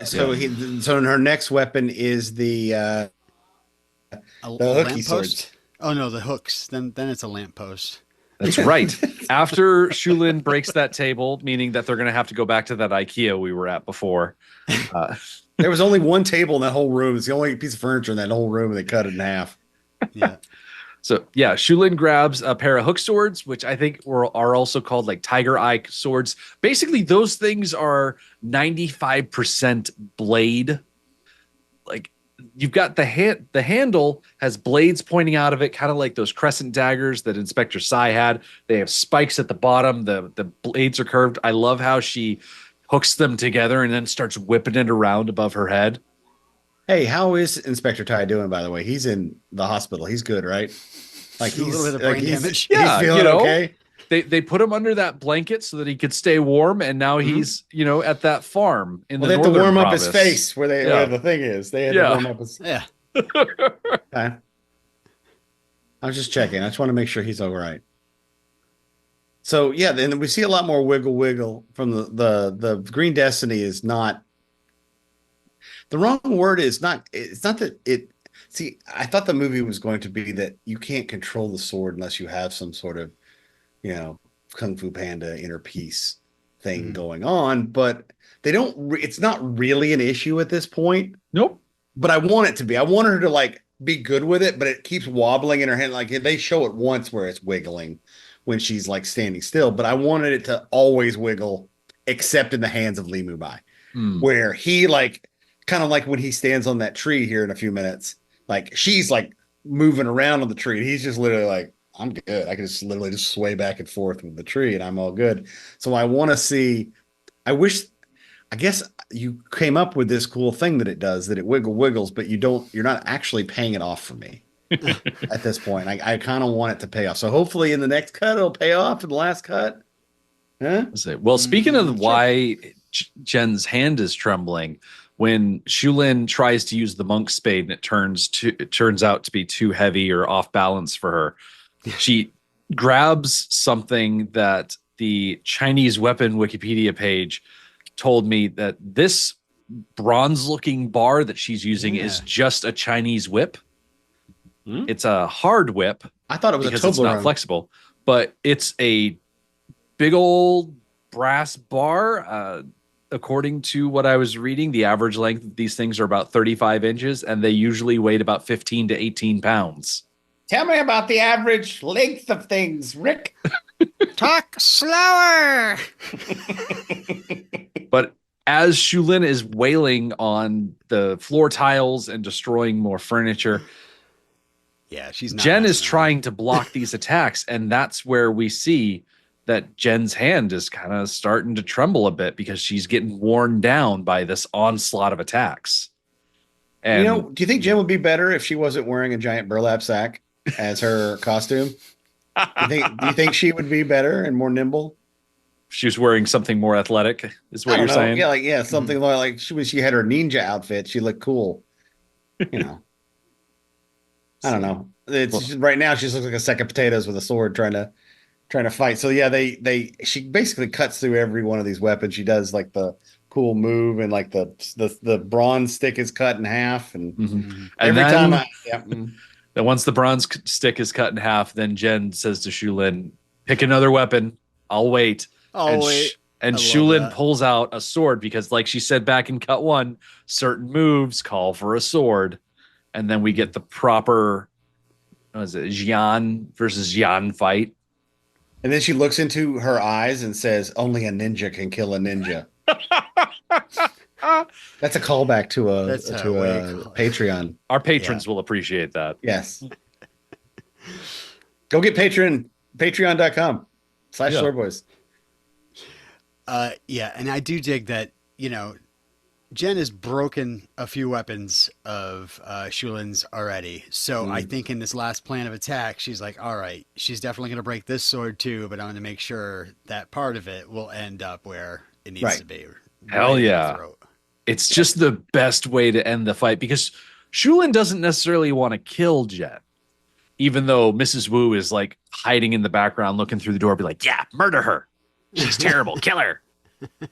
So her next weapon is the hooky swords. Oh no, the hooks. Then it's a lamppost. That's right. After Shu Lien breaks that table, meaning that they're going to have to go back to that IKEA we were at before. There was only one table in that whole room. It's the only piece of furniture in that whole room, and they cut it in half. Yeah. So yeah, Shu Lien grabs a pair of hook swords, which I think are also called like tiger eye swords. Basically, those things are 95% blade. Like you've got the handle has blades pointing out of it, kind of like those crescent daggers that Inspector Psy had. They have spikes at the bottom. The blades are curved. I love how she hooks them together and then starts whipping it around above her head. Hey, how is Inspector Ty doing, by the way? He's in the hospital. He's good, right? Like a little bit of brain damage. Yeah, he's feeling okay. They put him under that blanket so that he could stay warm, and now he's at that farm in the they had to northern warm province. up his face where the thing is. They had to warm up his. Yeah. Okay. I was just checking. I just want to make sure he's all right. So yeah, then we see a lot more wiggle from the Green Destiny is not. The wrong word is not. It's not that it. See, I thought the movie was going to be that you can't control the sword unless you have some sort of, Kung Fu Panda inner peace thing going on. But they don't. It's not really an issue at this point. Nope. But I want it to be. I want her to like be good with it, but it keeps wobbling in her hand. Like they show it once where it's wiggling when she's like standing still. But I wanted it to always wiggle, except in the hands of Li Mu Bai, where he like. Kind of like when he stands on that tree here in a few minutes, like she's like moving around on the tree. And he's just literally like, I'm good. I can just literally just sway back and forth with the tree and I'm all good. So I want to see, I guess you came up with this cool thing that it does, that it wiggles, but you're not actually paying it off for me at this point. I kind of want it to pay off. So hopefully in the next cut, it'll pay off in the last cut. Huh? Well, speaking of why Jen's hand is trembling, when Shu Lien tries to use the monk's spade and it turns out to be too heavy or off balance for her, she grabs something that the Chinese weapon Wikipedia page told me that this bronze-looking bar that she's using is just a Chinese whip. It's a hard whip. I thought it was because it's not flexible, but it's a big old brass bar. According to what I was reading, the average length of these things are about 35 inches, and they usually weigh about 15 to 18 pounds. Tell me about the average length of things, Rick. Talk slower. But as Shu Lien is wailing on the floor tiles and destroying more furniture, she's not Jen is trying to block these attacks, and that's where we see that Jen's hand is kind of starting to tremble a bit because she's getting worn down by this onslaught of attacks. And do you think Jen would be better if she wasn't wearing a giant burlap sack as her costume? Do you think she would be better and more nimble? she was wearing something more athletic, is what you're saying? Yeah, something like she had her ninja outfit. She looked cool. I don't know. Right now she looks like a sack of potatoes with a sword trying to fight. So yeah, she basically cuts through every one of these weapons. She does like the cool move, and like the bronze stick is cut in half, and every time then once the bronze stick is cut in half, then Jen says to Shu Lien, "Pick another weapon. I'll wait." And Shu Lien pulls out a sword because, like she said back in cut 1, certain moves call for a sword, and then we get the proper, what is it, Jian versus Jian fight. And then she looks into her eyes and says, "Only a ninja can kill a ninja." That's a callback to a Patreon. Our patrons will appreciate that. Yes. Go get patreon.com/Swordboys. And I do dig that, Jen has broken a few weapons of Shu Lien's already. So I think in this last plan of attack, she's like, all right, she's definitely going to break this sword too, but I'm going to make sure that part of it will end up where it needs to be. Hell yeah. It's just the best way to end the fight because Shu Lien doesn't necessarily want to kill Jen, even though Mrs. Wu is like hiding in the background, looking through the door, be like, yeah, murder her. She's terrible. Kill her.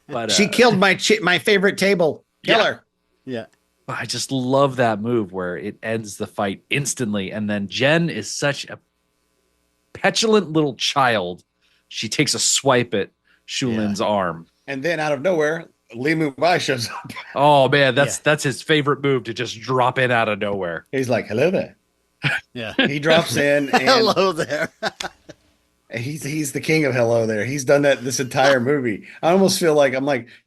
But she killed my favorite table. Kill her. Yeah. I just love that move where it ends the fight instantly. And then Jen is such a petulant little child. She takes a swipe at Shu Lien's arm. And then out of nowhere, Li Mu Bai shows up. Oh man, that's his favorite move, to just drop in out of nowhere. He's like, "Hello there." Yeah. He drops in and hello there. He's the king of hello there. He's done that this entire movie. I almost feel like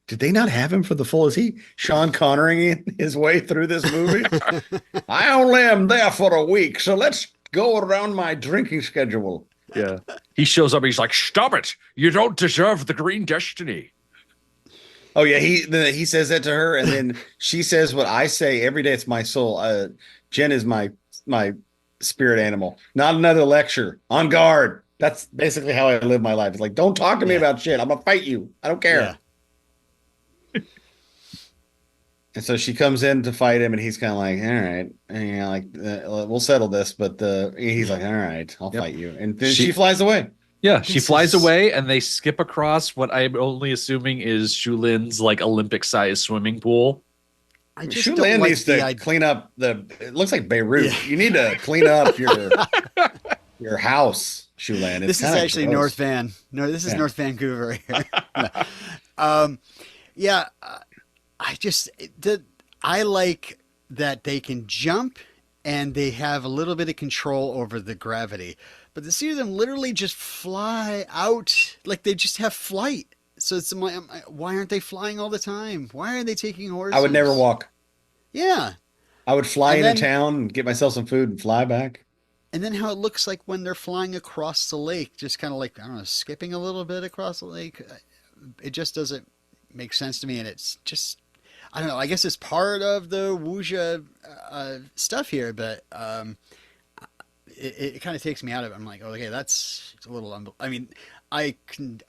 did they not have him for the full? Is he Sean Connery his way through this movie? I only am there for a week, so let's go around my drinking schedule. Yeah. He shows up and he's like, "Stop it. You don't deserve the green destiny." Oh yeah, he says that to her, and then she says what I say every day. It's my soul. Jen is my spirit animal. Not another lecture. On guard. That's basically how I live my life. It's like, don't talk to me about shit. I'm gonna fight you. I don't care. Yeah. And so she comes in to fight him, and he's kind of like, all right, and we'll settle this. But he's like, all right, I'll fight you. And then she flies away. Yeah, she flies away, and they skip across what I'm only assuming is Shu Lien's like Olympic-sized swimming pool. Shu Lien needs to clean up it looks like Beirut. Yeah. You need to clean up your house, Shu Lien. This is actually gross. North Van. No, this is North Vancouver here. I like that they can jump and they have a little bit of control over the gravity. But to see them literally just fly out, like they just have flight. So it's why aren't they flying all the time? Why are they taking horses? I would never walk. Yeah. I would fly into town and get myself some food and fly back. And then how it looks like when they're flying across the lake, just kind of like, I don't know, skipping a little bit across the lake. It just doesn't make sense to me. And it's just, I don't know, I guess it's part of the wuxia stuff here, but it kind of takes me out of it. I'm like, okay, that's a little, I can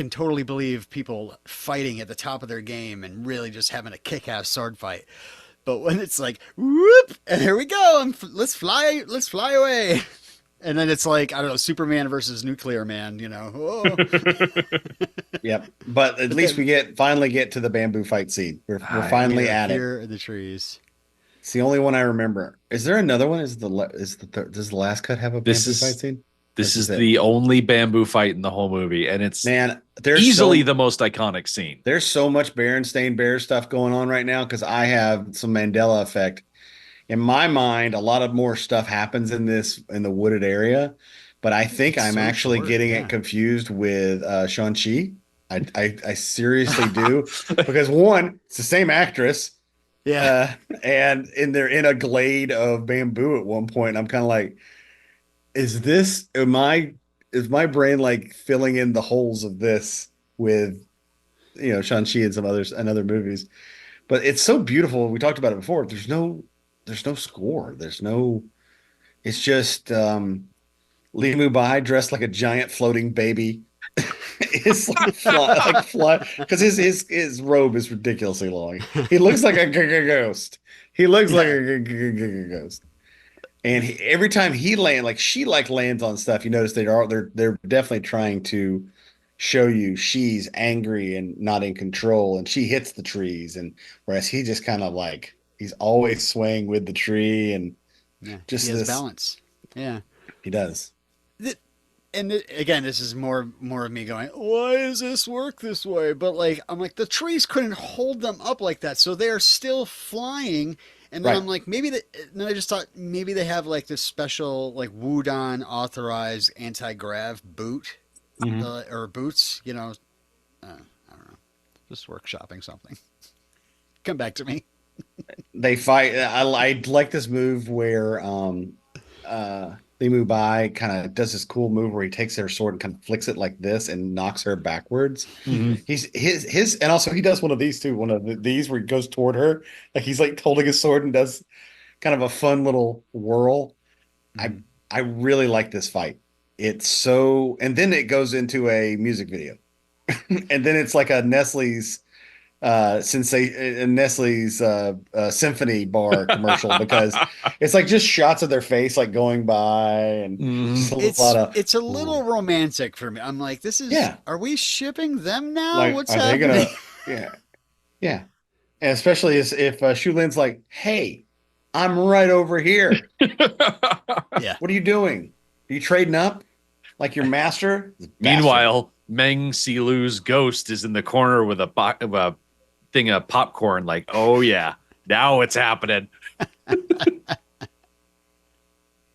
totally believe people fighting at the top of their game and really just having a kick-ass sword fight. But when it's like, whoop, and here we go, let's fly away. And then it's like, I don't know, Superman versus Nuclear Man, Whoa. Yep. But at least we finally get to the bamboo fight scene. We're finally at it. Here are the trees. It's the only one I remember. Is there another one? Does the last cut have a bamboo fight scene? This is the only bamboo fight in the whole movie, and it's easily the most iconic scene. There's so much Berenstain Bears stuff going on right now because I have some Mandela effect. In my mind, a lot of more stuff happens in the wooded area, but I think I'm actually getting it confused with Shang-Chi. I seriously do because one, it's the same actress. Yeah. And they're in a glade of bamboo at one point. I'm kind of like, is is my brain like filling in the holes of this with, Shang-Chi and some others and other movies. But it's so beautiful. We talked about it before. There's no score. It's just Lee Mu Bai dressed like a giant floating baby. It's like fly because his robe is ridiculously long. He looks like a ghost. He looks like a ghost. And every time he lands on stuff, you notice they're definitely trying to show you she's angry and not in control, and she hits the trees, and whereas he just kind of like he's always swaying with the tree, and just he has this balance. Yeah, he does. Again, this is more of me going, why does this work this way? But like, I'm like, the trees couldn't hold them up like that, so they're still flying. And then I'm like, then I just thought maybe they have like this special like Wudon authorized anti-grav boot or boots, I don't know, just workshopping something. Come back to me. They fight. I like this move where Lee Mu Bai kind of does this cool move where he takes her sword and kind of flicks it like this and knocks her backwards. He's his and also he does one of these too. One of these where he goes toward her, like he's like holding his sword and does kind of a fun little whirl. I really like this fight. It's so, and then it goes into a music video, and then it's like a Nestle's Symphony bar commercial because it's like just shots of their face like going by and it's a little romantic for me. I'm like, this is are we shipping them now? Like, what's happening? Yeah. And especially if Shu Lien's like, hey, I'm right over here. Yeah. What are you doing? Are you trading up like your master? Meanwhile, Meng Silu's ghost is in the corner with a thing of popcorn, like, oh yeah, now it's happening.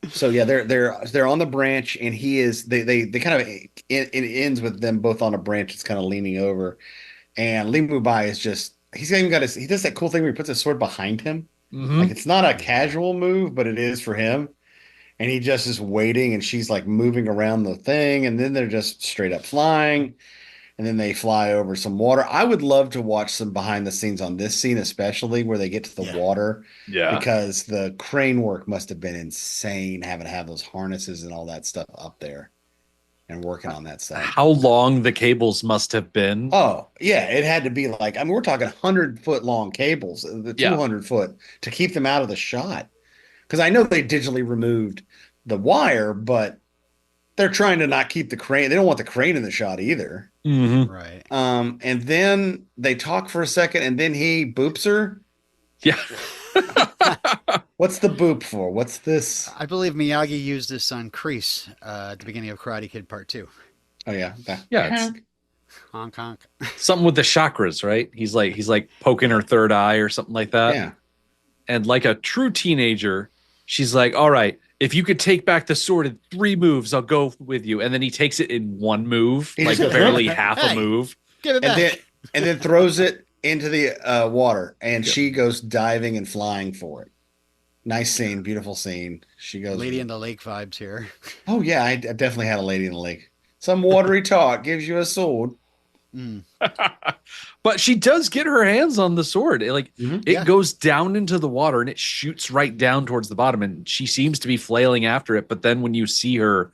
So yeah, they're on the branch, and they kind of it ends with them both on a branch. It's kind of leaning over, and Lee Mu Bai is just he does that cool thing where he puts his sword behind him. Like it's not a casual move, but it is for him. And he just is waiting, and she's like moving around the thing, and then they're just straight up flying. And then they fly over some water. I would love to watch some behind the scenes on this scene, especially where they get to the water. Yeah. Because the crane work must have been insane having to have those harnesses and all that stuff up there and working on that stuff. How long the cables must have been. Oh, yeah. It had to be like, I mean, we're talking 100-foot long cables, the 200-foot to keep them out of the shot. Because I know they digitally removed the wire, but they're trying to not keep the crane. They don't want the crane in the shot either. Right. And then they talk for a second, and then he boops her. Yeah. What's the boop for? What's this? I believe Miyagi used this on Kreese at the beginning of Karate Kid Part 2. Oh yeah. Yeah. Honk honk. Something with the chakras, right? He's like poking her third eye or something like that. Yeah. And like a true teenager, she's like, all right, if you could take back the sword in 3 moves, I'll go with you. And then he takes it in 1 move, like barely half a move. Give it back. And then throws it into the water, and she goes diving and flying for it. Nice scene, beautiful scene. She goes, Lady in the Lake vibes here. Oh yeah, I definitely had a Lady in the Lake. Some watery talk gives you a sword. But she does get her hands on the sword. It goes down into the water and it shoots right down towards the bottom, and she seems to be flailing after it. But then when you see her,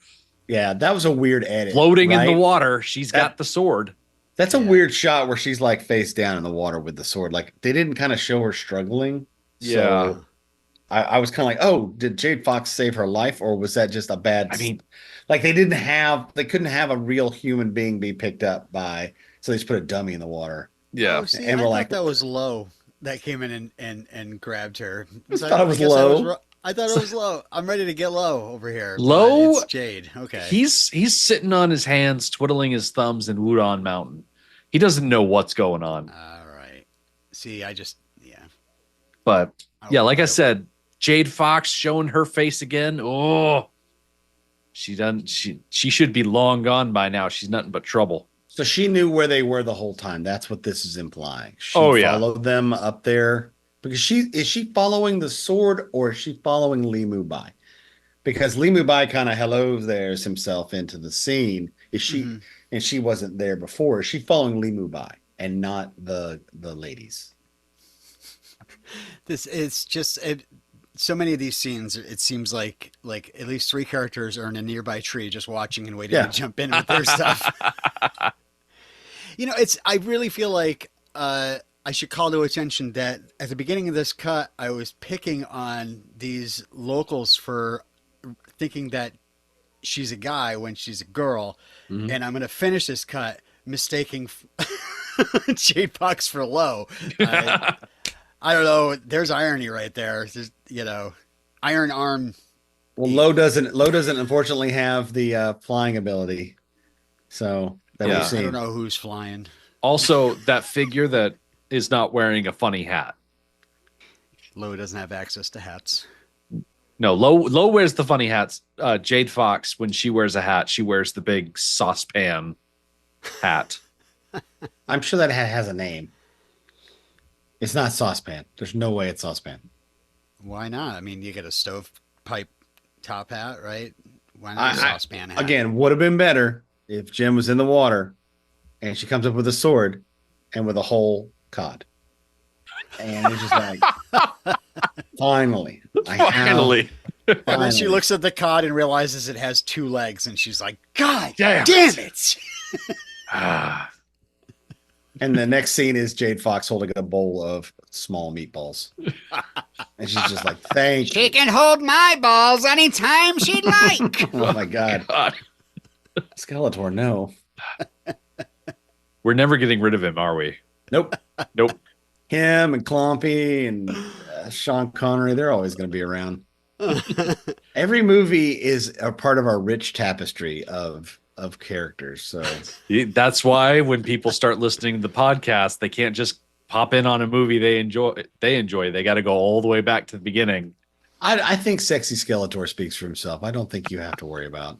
that was a weird edit. Floating in the water, she's got the sword. That's a weird shot where she's like face down in the water with the sword. Like they didn't kind of show her struggling. Yeah. So I was kind of like, oh, did Jade Fox save her life, or was that just a bad? I mean, like they couldn't have a real human being be picked up by, so they just put a dummy in the water. Yeah. Oh, see, and I we're thought like, that was low. That came in and grabbed her. I thought it was low. I thought it was low. I'm ready to get low over here. Low? It's Jade. Okay. He's sitting on his hands, twiddling his thumbs in Wudon Mountain. He doesn't know what's going on. All right. See, But yeah, like I said, Jade Fox showing her face again. Oh, she should be long gone by now. She's nothing but trouble. So she knew where they were the whole time. That's what this is implying. She followed them up there because is she following the sword, or is she following Lee Mu Bai? because Li Mu Bai kind of hello there's himself into the scene. Is she Mhm. and she wasn't there before? Is she following Li Mu Bai and not the ladies? This it's just so many of these scenes. It seems like at least 3 characters are in a nearby tree, just watching and waiting Yeah. to jump in with their stuff. I really feel like I should call to attention that at the beginning of this cut, I was picking on these locals for thinking that she's a guy when she's a girl, Mhm. and I'm going to finish this cut mistaking Jade Fox for Low. I don't know. There's irony right there. There's, Iron Arm. Well, Low doesn't unfortunately have the flying ability. So that Yeah. we've I seen. don't know who's flying. Also, that figure that is not wearing a funny hat. Low doesn't have access to hats. No, Low wears the funny hats. Jade Fox, when she wears a hat, she wears the big saucepan hat. I'm sure that hat has a name. It's not saucepan. There's no way it's saucepan. Why not? I mean, you get a stovepipe top hat, right? Why not a I- saucepan hat? Again, would have been better if Jim was in the water and she comes up with a sword and with a whole cod. And it's just like, finally. Finally. And then she looks at the cod and realizes it has 2 legs, and she's like, God Damn damn it! Ah, And the next scene is Jade Fox holding a bowl of small meatballs. And she's just like, thank She you. can hold my balls anytime she'd like. Oh my God. God. Skeletor, no. We're never getting rid of him, are we? Nope. Nope. Him and Clompy and Sean Connery, they're always going to be around. Every movie is a part of our rich tapestry of characters. So That's why when people start listening to the podcast, they can't just pop in on a movie they enjoy. They got to go all the way back to the beginning. I think sexy Skeletor speaks for himself. I don't think you have to worry about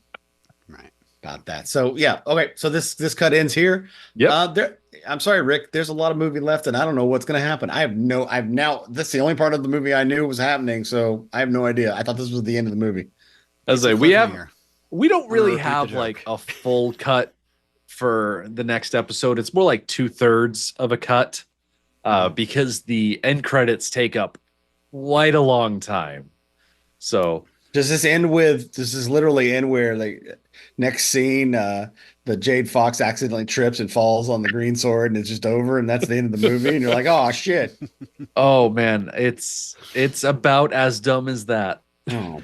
that. So yeah, okay. So this cut ends here. Yep. I'm sorry, Rick. There's a lot of movie left, and I don't know what's going to happen. That's the only part of the movie I knew was happening. So I have no idea. I thought this was the end of the movie. As I say, we don't really repeat the have joke. like a full cut for the next episode. It's more like 2/3 of a cut because the end credits take up quite a long time. So Does this literally end where like next scene, the Jade Fox accidentally trips and falls on the green sword and it's just over and that's the end of the movie and you're like, oh shit. oh man, it's about as dumb as that. Oh.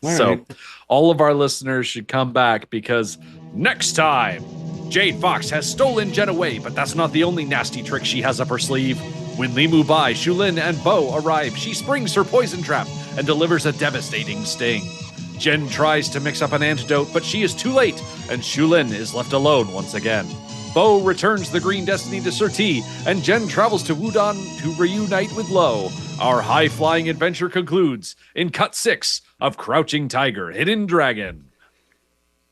All So right. all of our listeners should come back because next time Jade Fox has stolen Jen away, but that's not the only nasty trick she has up her sleeve. When Li Mu Bai, Shu Lien, and Bo arrive, she springs her poison trap and delivers a devastating sting. Jen tries to mix up an antidote, but she is too late, and Shu Lien is left alone once again. Bo returns the Green Destiny to Sir T, and Jen travels to Wudon to reunite with Lo. Our high-flying adventure concludes in Cut 6 of Crouching Tiger, Hidden Dragon.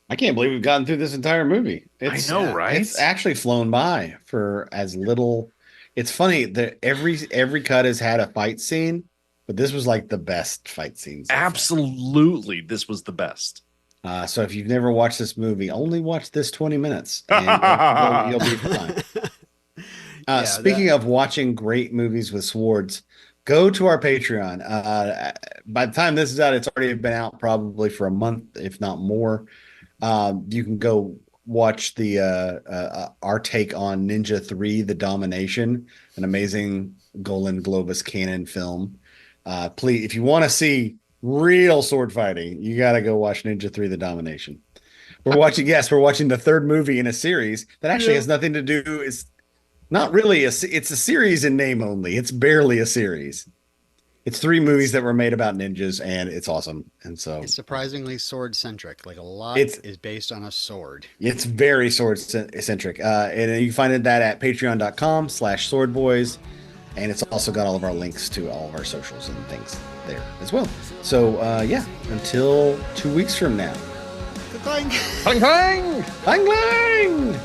I can't believe we've gotten through this entire movie. I know, right? It's actually flown by for as little. It's funny that every cut has had a fight scene, but this was like the best fight scene. So far. Absolutely, this was the best. So if you've never watched this movie, only watch this 20 minutes and you'll be fine. Speaking of watching great movies with swords, go to our Patreon. By the time this is out, it's already been out probably for a month, if not more. You can go watch our take on Ninja 3, The Domination, an amazing Golan Globus canon film. Please, if you want to see real sword fighting, you got to go watch Ninja 3, The Domination. We're watching the third movie in a series that actually has nothing to do. It's not really it's a series in name only. It's barely a series. It's 3 movies that were made about ninjas, and it's awesome. And so It's surprisingly sword centric. Like a lot It's- is based on a sword. it's very sword centric. And you can find that at patreon.com/swordboys. And it's also got all of our links to all of our socials and things there as well. So until 2 weeks from now. Clang. Clang, clang! Bang, bang!